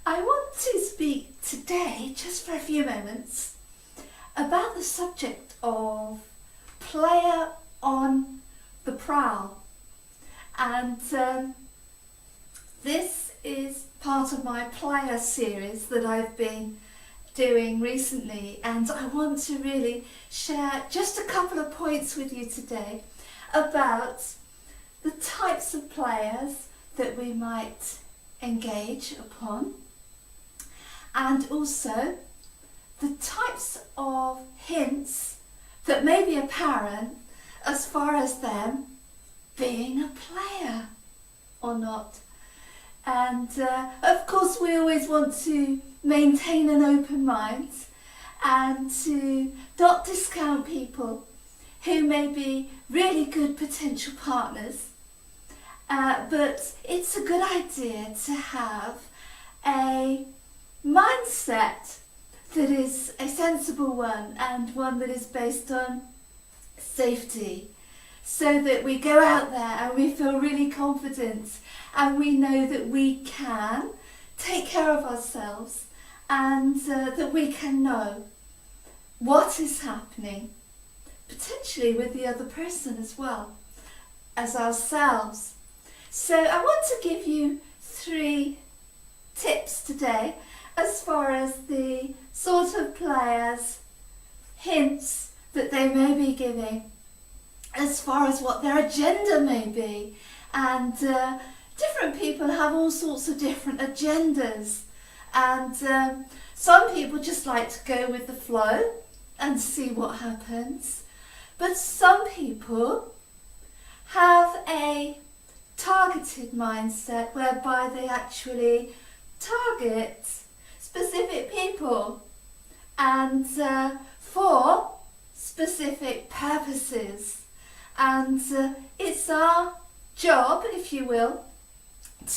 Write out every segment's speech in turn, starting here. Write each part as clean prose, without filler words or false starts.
I want to speak today, just for a few moments, about the subject of Playa On The Prowl. And this is part of my Playa series that I've been doing recently, and I want to really share just a couple of points with you today about the types of players that we might engage upon, and also the types of hints that may be apparent as far as them being a player or not. And of course we always want to maintain an open mind and to not discount people who may be really good potential partners, but it's a good idea to have a mindset that is a sensible one and one that is based on safety, so that we go out there and we feel really confident and we know that we can take care of ourselves, and that we can know what is happening potentially with the other person as well as ourselves. So I want to give you 3 tips today as far as the sort of players, hints that they may be giving, as far as what their agenda may be. And different people have all sorts of different agendas, and some people just like to go with the flow and see what happens, but some people have a targeted mindset whereby they actually target specific people and for specific purposes. And it's our job, if you will,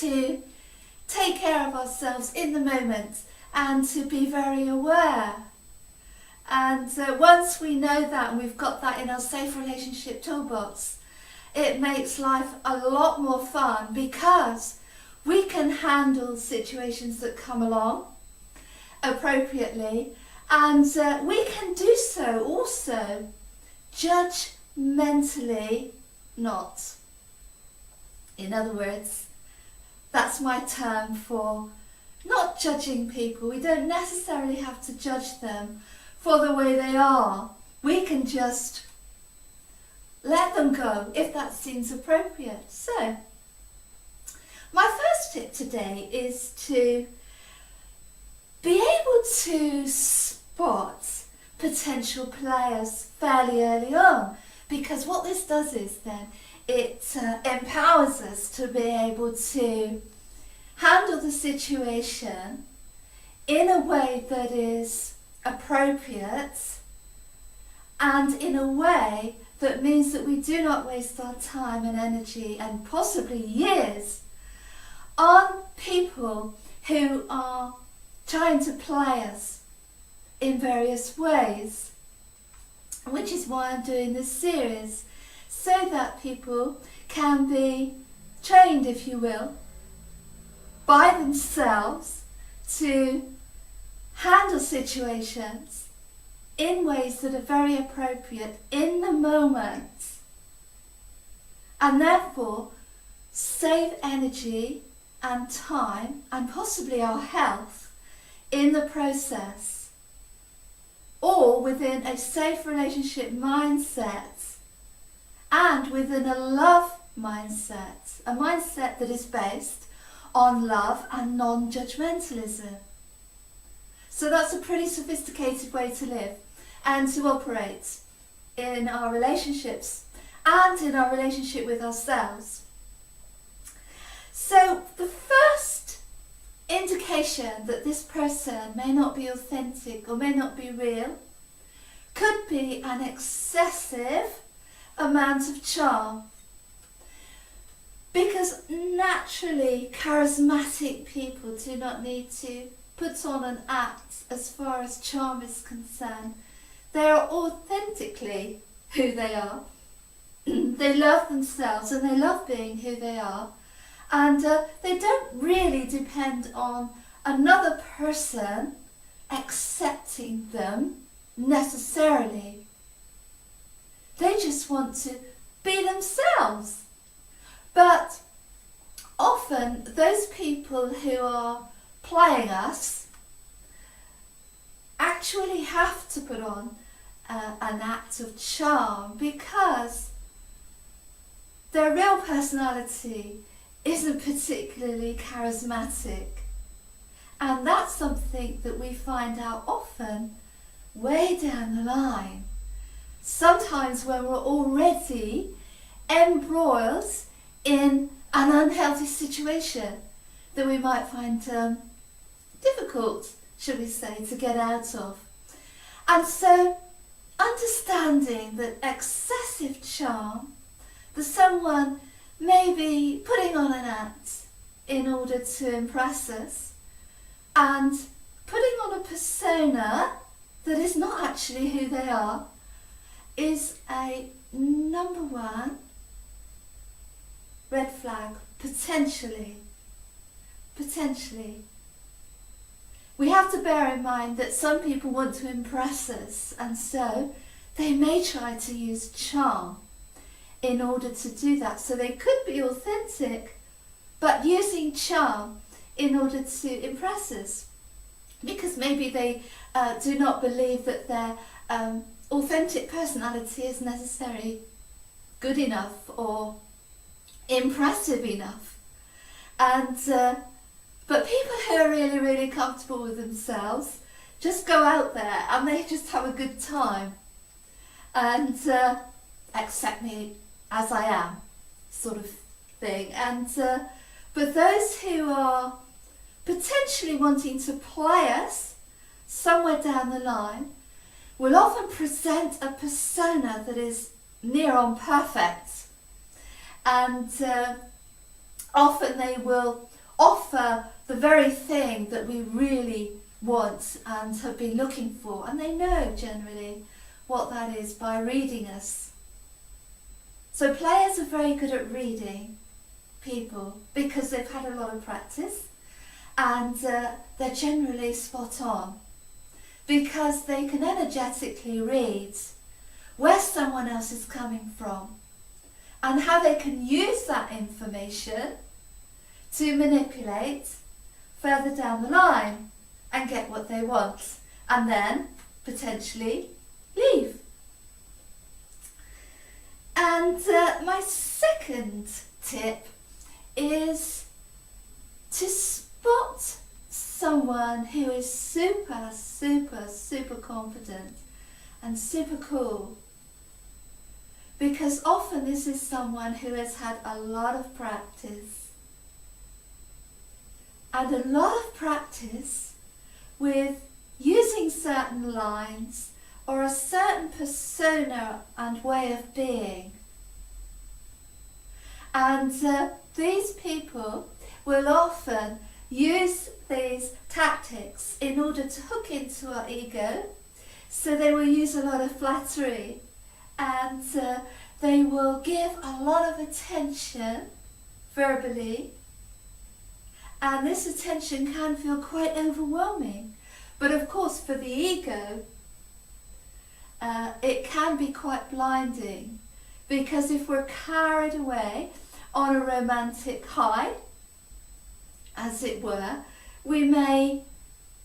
to take care of ourselves in the moment and to be very aware. And once we know that and we've got that in our safe relationship toolbox, it makes life a lot more fun, because we can handle situations that come along appropriately, and we can do so also judgmentally not. In other words, that's my term for not judging people. We don't necessarily have to judge them for the way they are. We can just let them go if that seems appropriate. So, my first tip today is to be able to spot potential players fairly early on, because what this does is then it empowers us to be able to handle the situation in a way that is appropriate and in a way that means that we do not waste our time and energy and possibly years on people who are trying to play us in various ways, which is why I'm doing this series, so that people can be trained, if you will, by themselves to handle situations in ways that are very appropriate in the moment, and therefore save energy and time and possibly our health in the process, all within a safe relationship mindset and within a love mindset, a mindset that is based on love and non-judgmentalism. So that's a pretty sophisticated way to live and to operate in our relationships and in our relationship with ourselves. So the first indication that this person may not be authentic or may not be real could be an excessive amount of charm. Because naturally charismatic people do not need to put on an act as far as charm is concerned. They are authentically who they are. They love themselves and they love being who they are. And they don't really depend on another person accepting them necessarily. They just want to be themselves. But often those people who are playing us actually have to put on an act of charm, because their real personality isn't particularly charismatic. And that's something that we find out often way down the line. Sometimes when we're already embroiled in an unhealthy situation that we might find difficult, should we say, to get out of. And so understanding that excessive charm, that someone may be putting on an act in order to impress us, and putting on a persona that is not actually who they are, is a number one red flag, potentially. We have to bear in mind that some people want to impress us, and so they may try to use charm in order to do that. So they could be authentic, but using charm in order to impress us, because maybe they do not believe that their authentic personality is necessarily good enough or impressive enough. And but people who are really, really comfortable with themselves just go out there and they just have a good time and accept me as I am, sort of thing. And but those who are potentially wanting to play us somewhere down the line will often present a persona that is near on perfect, and often they will offer the very thing that we really want and have been looking for, and they know generally what that is by reading us. So players are very good at reading people because they've had a lot of practice, and they're generally spot on because they can energetically read where someone else is coming from and how they can use that information to manipulate further down the line and get what they want, and then potentially leave. And my second tip is to spot someone who is super, super, super confident and super cool, because often this is someone who has had a lot of practice, and a lot of practice with using certain lines or a certain persona and way of being. And these people will often use these tactics in order to hook into our ego. So they will use a lot of flattery, and they will give a lot of attention verbally. And this attention can feel quite overwhelming. But of course, for the ego, it can be quite blinding, because if we're carried away on a romantic high, as it were, we may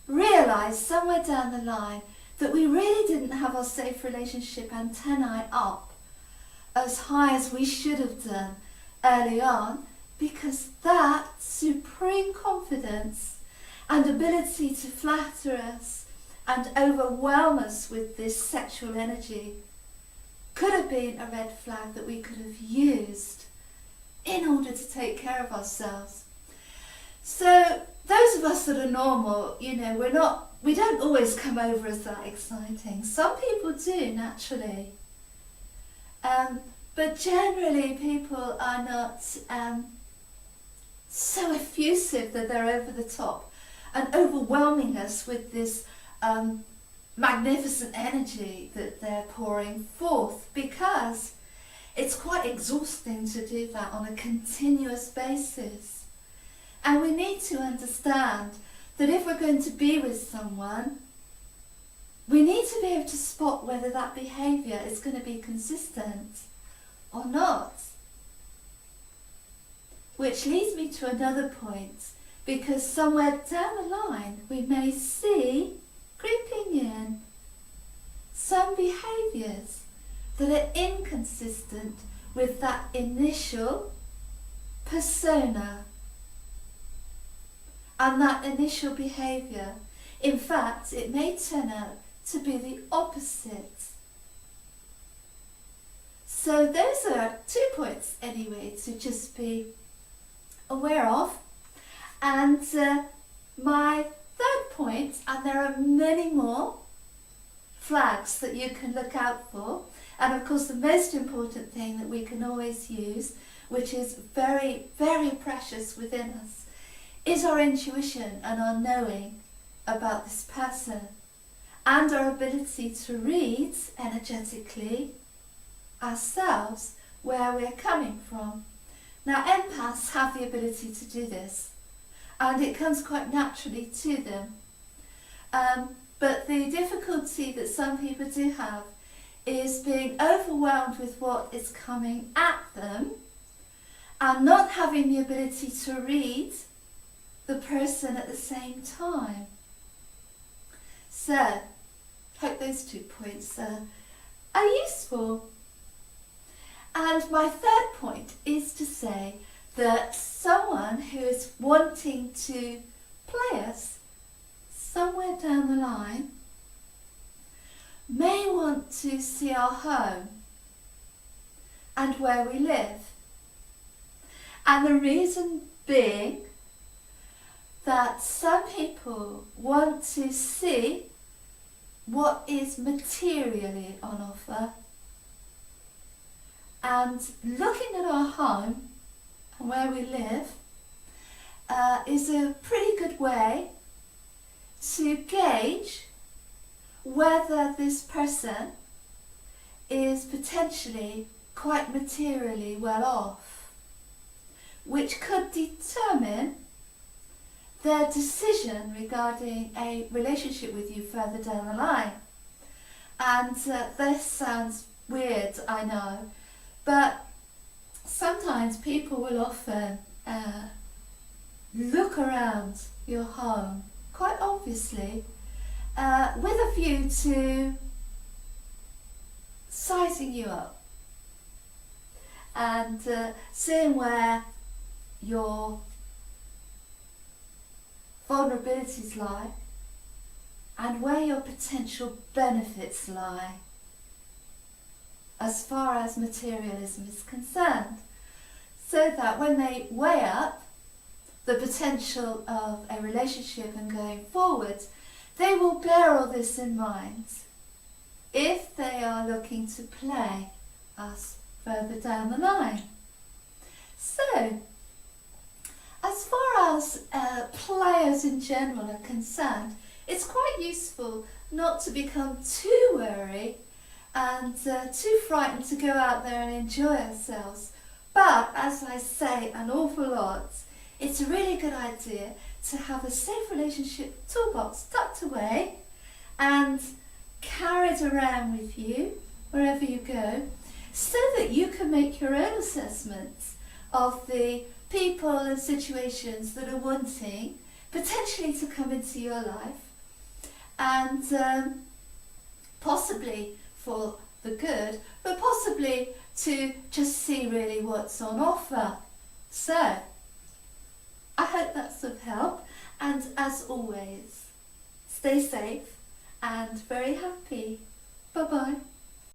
realise somewhere down the line that we really didn't have our safe relationship antennae up as high as we should have done early on, because that supreme confidence and ability to flatter us and overwhelm us with this sexual energy could have been a red flag that we could have used in order to take care of ourselves. So those of us that are normal, we don't always come over as that exciting. Some people do naturally. But generally people are not so effusive that they're over the top and overwhelming us with this magnificent energy that they're pouring forth, because it's quite exhausting to do that on a continuous basis. And we need to understand that if we're going to be with someone, we need to be able to spot whether that behaviour is going to be consistent or not. Which leads me to another point, because somewhere down the line we may see creeping in some behaviours that are inconsistent with that initial persona and that initial behaviour. In fact, it may turn out to be the opposite. So those are 2 points anyway to just be aware of. And my third point, and there are many more flags that you can look out for, and of course the most important thing that we can always use, which is very, very precious within us, is our intuition and our knowing about this person and our ability to read energetically ourselves where we're coming from. Now, empaths have the ability to do this, and it comes quite naturally to them. But the difficulty that some people do have is being overwhelmed with what is coming at them and not having the ability to read the person at the same time. So, hope those 2 points are useful. And my third point is to say that someone who is wanting to play us somewhere down the line may want to see our home and where we live. And the reason being that some people want to see what is materially on offer, and looking at our home and where we live is a pretty good way to gauge whether this person is potentially quite materially well off, which could determine their decision regarding a relationship with you further down the line. And this sounds weird, I know, but sometimes people will often look around your home quite obviously with a view to sizing you up and seeing where your vulnerabilities lie and where your potential benefits lie as far as materialism is concerned, so that when they weigh up the potential of a relationship and going forward, they will bear all this in mind if they are looking to play us further down the line. So, as far as players in general are concerned, it's quite useful not to become too wary and too frightened to go out there and enjoy ourselves. But, as I say an awful lot, it's a really good idea to have a safe relationship toolbox tucked away and carried around with you wherever you go, so that you can make your own assessments of the people and situations that are wanting potentially to come into your life, and possibly for the good, but possibly to just see really what's on offer. So, I hope that's of help, and as always, stay safe and very happy. Bye bye.